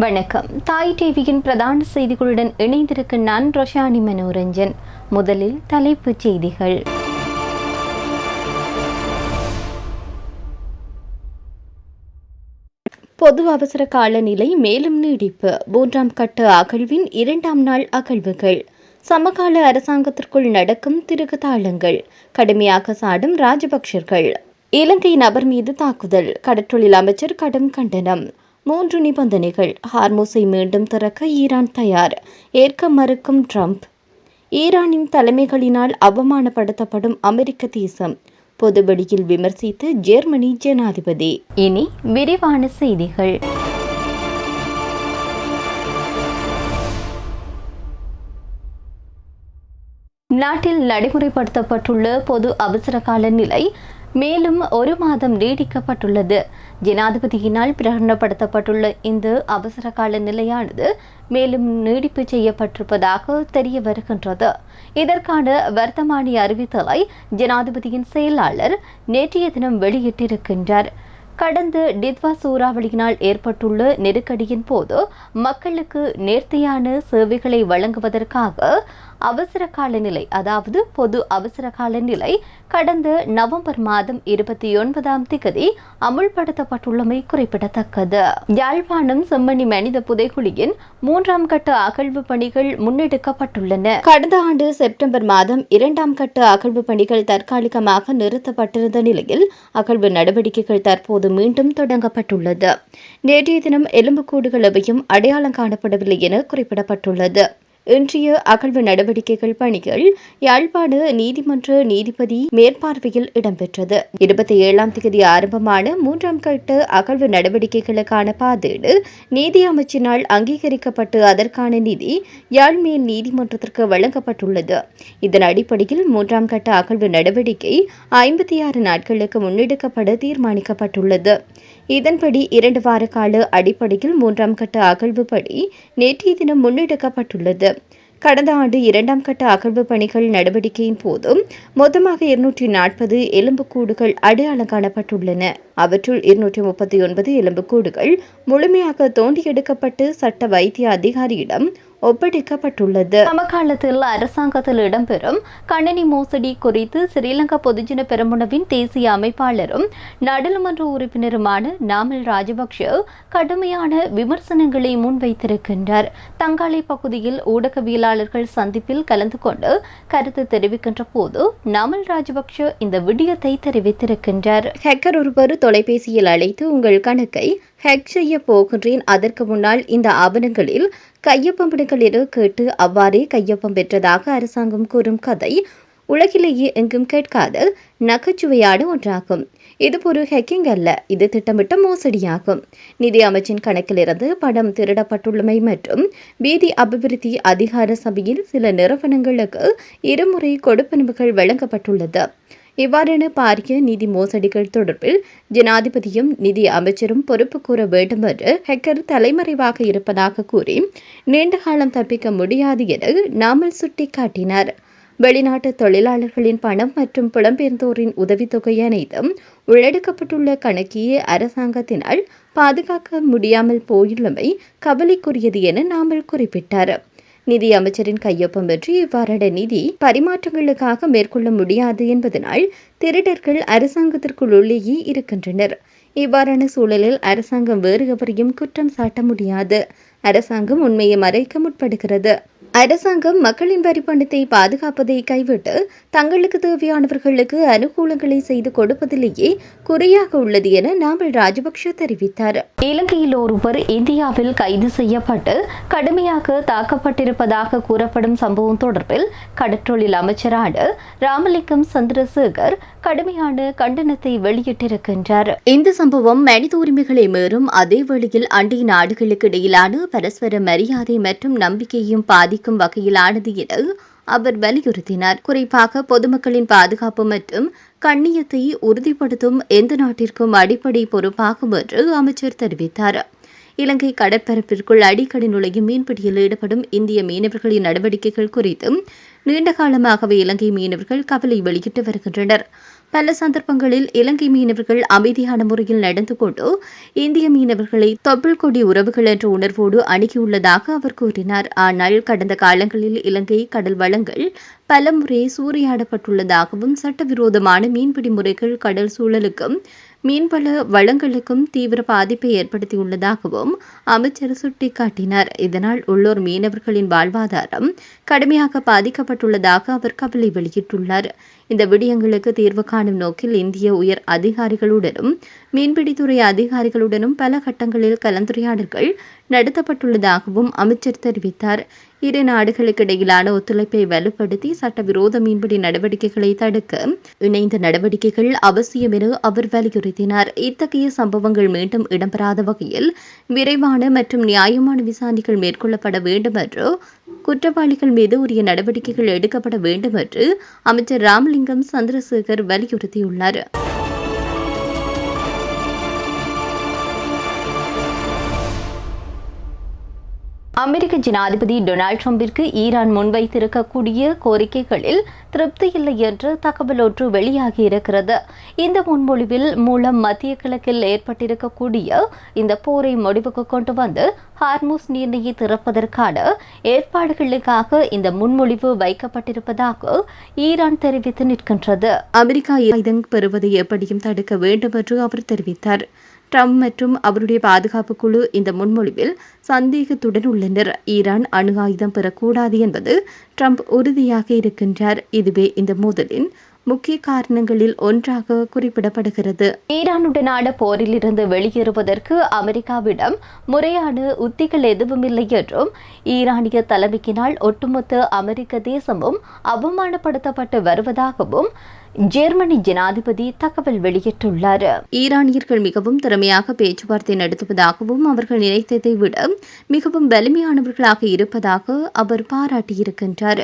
வணக்கம். தாய் டிவியின் பிரதான செய்திகளுடன் இணைந்திருக்கும் நான் ரோஷானி மனோரஞ்சன். முதலில் தலைப்புச் செய்திகள். பொது அவசர கால நிலை மேலும் நீடிப்பு. 3ஆம் கட்ட அகழ்வின் 2ஆம் நாள் அகழ்வுகள். சமகால அரசாங்கத்திற்குள் நடக்கும் திருகுதாளங்கள். கடுமையாக சாடும் ராஜபக்சர்கள். இலங்கை நபர் மீது தாக்குதல். கடற்றொழில் அமைச்சர் கடும் கண்டனம். 3 நிபந்தனைகள். ஹார்மோஸை மீண்டும் திறக்க ஈரான் தயார். ஏற்க மறுக்கும் ட்ரம்ப். ஈரானின் தலைமைகளினால் அவமானப்படுத்தப்படும் அமெரிக்க தேசம். பொதுவெளியில் விமர்சித்த ஜெர்மனி ஜனாதிபதி. இனி விரிவான செய்திகள். நாட்டில் நடைமுறைப்படுத்தப்பட்டுள்ள பொது அவசர கால நிலை மேலும் 1 மாதம் நீடிக்கப்பட்டுள்ளது. ஜனாதிபதியினால் பிரகடனப்படுத்தப்பட்டுள்ள இந்த அவசர கால நிலையானது மேலும் நீடிப்பு செய்யப்பட்டிருப்பதாக தெரிய வருகின்றது. இதற்கான வர்த்தமானி அறிவித்தலை ஜனாதிபதியின் செயலாளர் நேற்றைய தினம் வெளியிட்டிருக்கின்றார். கடந்த டித்வா சூறாவளியினால் ஏற்பட்டுள்ள நெருக்கடியின் போது மக்களுக்கு நேர்த்தியான சேவைகளை வழங்குவதற்காக அவசர கால நிலை, அதாவது பொது அவசர கால நிலை கடந்த நவம்பர் மாதம் 29ஆம் திகதி அமுல்படுத்தப்பட்டுள்ளமை குறிப்பிடத்தக்கது. யாழ்ப்பாணம் செம்மணி மனித புதைகுழியின் 3ஆம் கட்ட அகழ்வு பணிகள் முன்னெடுக்கப்பட்டுள்ளன. கடந்த ஆண்டு செப்டம்பர் மாதம் 2ஆம் கட்ட அகழ்வு பணிகள் தற்காலிகமாக நிறுத்தப்பட்டிருந்த நிலையில் அகழ்வு நடவடிக்கைகள் தற்போது மீண்டும் தொடங்கப்பட்டுள்ளது. நேற்றைய தினம் எலும்புக்கூடுகள் எவையும் அடையாளம் காணப்படவில்லை என குறிப்பிடப்பட்டுள்ளது. இன்றைய அகழ்வு நடவடிக்கைகள் பணிகள் யாழ்ப்பாண நீதிமன்ற நீதிபதி மேற்பார்வையில் இடம்பெற்றது. 27ஆம் தேதி ஆரம்பமான 3ஆம் கட்ட அகழ்வு நடவடிக்கைகளுக்கான பாதீடு நீதி அமைச்சினால் அங்கீகரிக்கப்பட்டு அதற்கான நிதி யாழ் மேல் நீதிமன்றத்திற்கு வழங்கப்பட்டுள்ளது. இதன் அடிப்படையில் 3ஆம் கட்ட அகழ்வு நடவடிக்கை 56 நாட்களுக்கு முன்னெடுக்கப்பட தீர்மானிக்கப்பட்டுள்ளது. இதன்படி 2 வார கால அடிப்படையில் 3ஆம் கட்ட அகழ்வு பணி நேற்றைய தினம் முன்னெடுக்கப்பட்டுள்ளது. கடந்த ஆண்டு 2ஆம் கட்ட அகழ்வு பணிகள் நடவடிக்கையின் போதும் மொத்தமாக 240 எலும்புக்கூடுகள் அடையாளம் காணப்பட்டுள்ளன. அவற்றுள் 239 எலும்புக்கூடுகள் முழுமையாக தோண்டி எடுக்கப்பட்டு சட்ட வைத்திய அதிகாரியிடம் ஒப்படைக்கப்பட்டுள்ளது. சமகாலத்தில் அரசாங்கத்தில் இடம்பெறும் கணினி மோசடி குறித்து ஸ்ரீலங்கா பொதுஜன பெரமுனவின் தேசிய அமைப்பாளரும் நாடாளுமன்ற உறுப்பினருமான நாமல் ராஜபக்ஷ கடுமையான விமர்சனங்களை முன்வைத்திருக்கின்றார். தங்காலை பகுதியில் ஊடகவியலாளர்கள் சந்திப்பில் கலந்து கொண்டு கருத்து தெரிவிக்கின்ற போது நாமல் ராஜபக்ஷ இந்த விடயத்தை தெரிவித்திருக்கின்றார். ஹேக்கர் ஒருவர் தொலைபேசியில் அழைத்து உங்கள் கணக்கை ஹேக் செய்ய போகின்றேன், அதற்கு முன்னால் இந்த ஆவணங்களில் கையொப்பமிடுங்கள் என கேட்டு அவ்வாறே கையொப்பம் பெற்றதாக அரசாங்கம் கூறும் கதை உலகிலேயே எங்கும் கேட்காத நகைச்சுவையான ஒன்றாகும். இது ஒரு ஹேக்கிங் அல்ல, இது திட்டமிட்ட மோசடியாகும். நிதி அமைச்சின் கணக்கிலிருந்து பணம் திருடப்பட்டுள்ளமை மற்றும் வீதி அபிவிருத்தி அதிகார சபையில் சில நிறுவனங்களுக்கு 2 முறை கொடுப்பனவுகள் வழங்கப்பட்டுள்ளது. இவ்வாறான பாரிய நிதி மோசடிகள் தொடர்பில் ஜனாதிபதியும் நிதி அமைச்சரும் பொறுப்பு கூற வேண்டும் என்று ஹேக்கர் தலைமறைவாக இருப்பதாக கூறி நீண்ட காலம் தப்பிக்க முடியாது என நாமல் சுட்டிக்காட்டினார். வெளிநாட்டு தொழிலாளர்களின் பணம் மற்றும் புலம்பெயர்ந்தோரின் உதவித்தொகை அனைத்தும் உள்ளடக்கப்பட்டுள்ள கணக்கியை அரசாங்கத்தினால் பாதுகாக்க முடியாமல் போயுள்ளமை கவலைக்குரியது என நாமல் குறிப்பிட்டார். நிதி அமைச்சரின் கையொப்பம் பெற்று இவ்வாறான நிதி பரிமாற்றங்களுக்காக மேற்கொள்ள முடியாது என்பதனால் திருடர்கள் அரசாங்கத்திற்குள்ளேயே இருக்கின்றனர். இவ்வாறான சூழலில் அரசாங்கம் வேறு எவரையும் குற்றம் சாட்ட முடியாது. அரசாங்கம் உண்மையை மறைக்க முற்படுகிறது. அரசாங்கம் மக்களின் வரி பணத்தை பாதுகாப்பதை கைவிட்டு தங்களுக்கு தேவையானவர்களுக்கு அனுகூலங்களை செய்து கொடுப்பதிலேயே குறியாக உள்ளது என நாமல் ராஜபக்ஷ தெரிவித்தார். இலங்கையில் ஒருவர் இந்தியாவில் கைது செய்யப்பட்டு கடுமையாக தாக்கப்பட்டிருப்பதாக கூறப்படும் சம்பவம் தொடர்பில் கடற்றொழில் அமைச்சரான ராமலிங்கம் சந்திரசேகர் கடுமையான கண்டனத்தை வெளியிட்டிருக்கின்றார். இந்த சம்பவம் மனித உரிமைகளை மீறும் அதே வேளையில் அண்டை நாடுகளுக்கு இடையிலான பரஸ்பர மரியாதை மற்றும் நம்பிக்கையையும் பாதிக்கும் வகையிலானது என அவர் வலியுறுத்தினார். குறிப்பாக பொதுமக்களின் பாதுகாப்பு மற்றும் கண்ணியத்தை உறுதிப்படுத்தும் எந்த நாட்டிற்கும் அடிப்படை பொறுப்பாகும் என்று அமைச்சர் தெரிவித்தார். இலங்கை கடற்பரப்பிற்குள் அடிக்கடி நுழையும் மீன்பிடியில் ஈடுபடும் இந்திய மீனவர்களின் நடவடிக்கைகள் குறித்தும் நீண்ட காலமாகவே இலங்கை மீனவர்கள் கவலை வெளியிட்டு வருகின்றனர். பல சந்தர்ப்பங்களில் இலங்கை மீனவர்கள் அமைதியான முறையில் நடந்து கொண்டு இந்திய மீனவர்களை தொப்புள் கொடி உறவுகள் என்ற உணர்வோடு அணுகியுள்ளதாக அவர் கூறினார். ஆனால் கடந்த காலங்களில் இலங்கை கடல் வளங்கள் பலமுறை சூறையாடப்பட்டுள்ளதாகவும் சட்டவிரோதமான மீன்பிடி முறைகள் கடல் சூழலுக்கும் மீன்வள வளங்களுக்கும் தீவிர பாதிப்பை ஏற்படுத்தியுள்ளதாகவும் அமைச்சர் சுட்டிக்காட்டினார். இதனால் உள்ளூர் மீனவர்களின் வாழ்வாதாரம் கடுமையாக பாதிக்கப்பட்டுள்ளதாக அவர் கவலை வெளியிட்டுள்ளார். இந்த விடயங்களுக்கு தீர்வு காணும் நோக்கில் இந்திய உயர் அதிகாரிகளுடனும் மீன்பிடித்துறை அதிகாரிகளுடனும் பல கட்டங்களில் கலந்துரையாடல்கள் நடத்தப்பட்டுள்ளதாகவும் அமைச்சர் தெரிவித்தார். இரு நாடுகளுக்கு இடையிலான ஒத்துழைப்பை வலுப்படுத்தி சட்டவிரோத மீன்பிடி நடவடிக்கைகளை தடுக்க இணைந்த நடவடிக்கைகள் அவசியம் என அவர் வலியுறுத்தினார். இத்தகைய சம்பவங்கள் மீண்டும் இடம்பெறாத வகையில் விரைவான மற்றும் நியாயமான விசாரணைகள் மேற்கொள்ளப்பட வேண்டும் என்று குற்றவாளிகள் மீது உரிய நடவடிக்கைகள் எடுக்கப்பட வேண்டும் என்று அமைச்சர் ராமலிங்கம் சந்திரசேகர் வலியுறுத்தியுள்ளார். அமெரிக்க ஜனாதிபதி டொனால்டு டிரம்பிற்கு ஈரான் முன்வைத்திருக்கக்கூடிய கோரிக்கைகளில் திருப்தி இல்லை என்று தகவல் ஒன்று வெளியாகியிருக்கிறது. இந்த முன்மொழிவில் மூலம் மத்திய கிழக்கில் ஏற்பட்டிருக்கக்கூடிய இந்த போரை முடிவுக்கு கொண்டு வந்து ஹார்முஸ் நீரிணையை திறப்பதற்கான ஏற்பாடுகளுக்காக இந்த முன்மொழிவு வைக்கப்பட்டிருப்பதாக ஈரான் தெரிவித்து நிற்கின்றது. அமெரிக்கா ஆயுதம் பெறுவதை எப்படியும் தடுக்க வேண்டும் என்று அவர் தெரிவித்தார். ட்ரம்ப் மற்றும் அவருடைய பாதுகாப்பு குழு இந்த முன்மொழிவில் சந்தேகத்துடன் உள்ளனர். ஈரான் அணு ஆயுதம் பெறக்கூடாது என்பது ட்ரம்ப் உறுதியாக இருக்கின்றார். இதுவே இந்த மோதலின் முக்கிய காரணங்களில் ஒன்றாக குறிப்பிடப்படுகிறது. ஈரானுடனான போரிலிருந்து வெளியேறுவதற்கு அமெரிக்காவிடம் முறையான உத்திகள் எதுவுமில்லை என்றும் ஈரானிய தலைமைக்கினால் ஒட்டுமொத்த அமெரிக்க தேசமும் அவமானப்படுத்தப்பட்டு வருவதாகவும் ஜெர்மனி ஜனாதிபதி தகவல் வெளியிட்டுள்ளார். ஈரானியர்கள் மிகவும் திறமையாக பேச்சுவார்த்தை நடத்துவதாகவும் அவர்கள் நினைத்ததை விட மிகவும் வலிமையானவர்களாக இருப்பதாக அவர் பாராட்டியிருக்கின்றார்.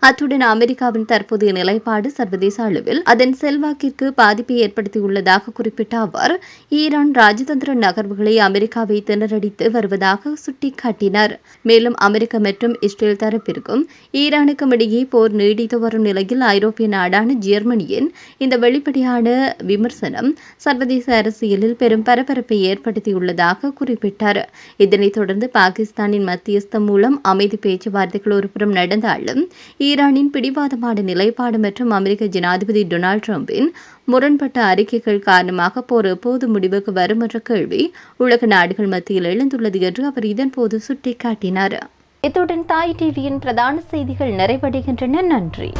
அத்துடன் அமெரிக்காவின் தற்போதைய நிலைப்பாடு சர்வதேச அளவில் அதன் செல்வாக்கிற்கு பாதிப்பை ஏற்படுத்தியுள்ளதாக குறிப்பிட்ட அவர் ஈரான் ராஜதந்திர நகர்வுகளை அமெரிக்காவை திணறடித்து வருவதாக சுட்டிக்காட்டினார். மேலும் அமெரிக்கா மற்றும் இஸ்ரேல் தரப்பிற்கும் ஈரானுக்கும் இடையே போர் நீடித்து வரும் நிலையில் ஐரோப்பிய நாடான ஜெர்மனியின் இந்த வெளிப்படையான விமர்சனம் சர்வதேச அரசியலில் பெரும் பரபரப்பை ஏற்படுத்தியுள்ளதாக குறிப்பிட்டார். இதனைத் தொடர்ந்து பாகிஸ்தானின் மத்தியஸ்தம் மூலம் அமைதி பேச்சுவார்த்தைகள் ஒருபுறம் நடந்தாலும் ஈரானின் பிடிவாதமான நிலைப்பாடு மற்றும் அமெரிக்க ஜனாதிபதி டொனால்டு டிரம்பின் முரண்பட்ட அறிக்கைகள் காரணமாக போர் எப்போது முடிவுக்கு வரும் என்ற கேள்வி உலக நாடுகள் மத்தியில் எழுந்துள்ளது என்று அவர் இதன்போது சுட்டிக்காட்டினார். இத்துடன் தாய் டிவியின் பிரதான செய்திகள் நிறைவடைகின்றன. நன்றி.